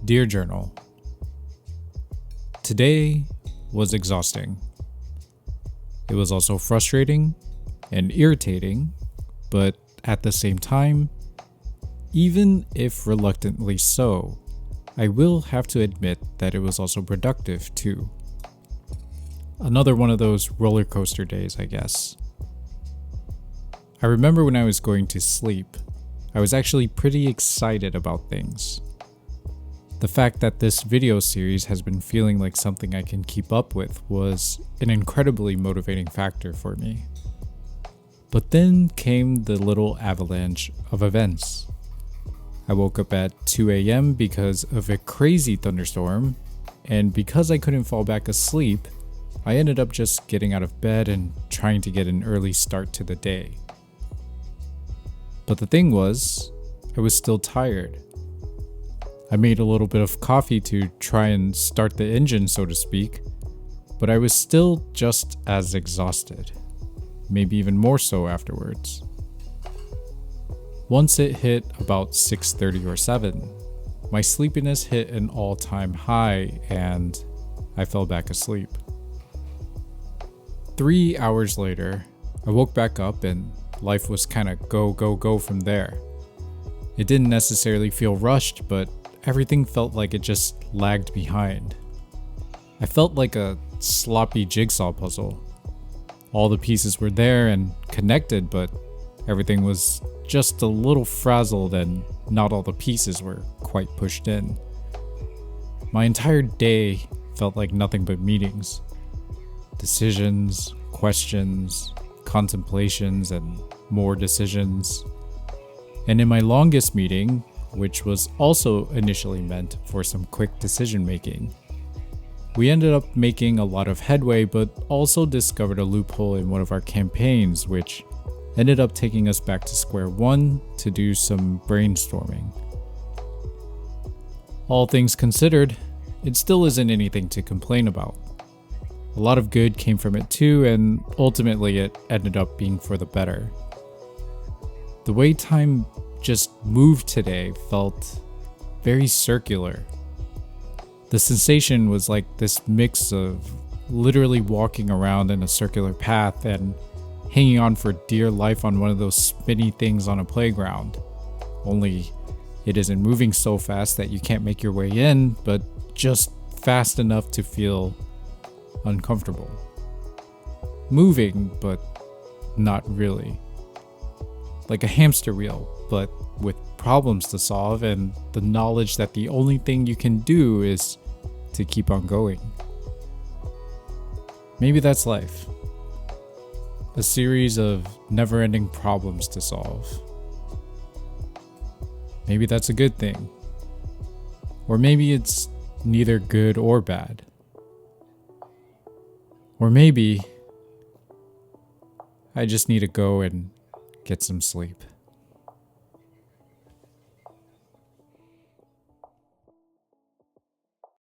Dear Journal, today was exhausting. It was also frustrating and irritating, but at the same time, even if reluctantly so, I will have to admit that it was also productive too. Another one of those roller coaster days, I guess. I remember when I was going to sleep, I was actually pretty excited about things. The fact that this video series has been feeling like something I can keep up with was an incredibly motivating factor for me. But then came the little avalanche of events. I woke up at 2 a.m. because of a crazy thunderstorm, and because I couldn't fall back asleep, I ended up just getting out of bed and trying to get an early start to the day. But the thing was, I was still tired. I made a little bit of coffee to try and start the engine, so to speak, but I was still just as exhausted, maybe even more so afterwards. Once it hit about 6:30 or 7, my sleepiness hit an all-time high and I fell back asleep. 3 hours later, I woke back up and life was kinda go from there. It didn't necessarily feel rushed, but everything felt like it just lagged behind. I felt like a sloppy jigsaw puzzle. All the pieces were there and connected, but everything was just a little frazzled and not all the pieces were quite pushed in. My entire day felt like nothing but meetings. Decisions, questions, contemplations, and more decisions. And in my longest meeting, which was also initially meant for some quick decision making, we ended up making a lot of headway, but also discovered a loophole in one of our campaigns, which ended up taking us back to square one to do some brainstorming. All things considered, it still isn't anything to complain about. A lot of good came from it too, and ultimately it ended up being for the better. The way time just moved today felt very circular. The sensation was like this mix of literally walking around in a circular path and hanging on for dear life on one of those spinny things on a playground. Only it isn't moving so fast that you can't make your way in, but just fast enough to feel uncomfortable. Moving, but not really. Like a hamster wheel, but with problems to solve and the knowledge that the only thing you can do is to keep on going. Maybe that's life. A series of never-ending problems to solve. Maybe that's a good thing. Or maybe it's neither good or bad. Or maybe I just need to go and get some sleep.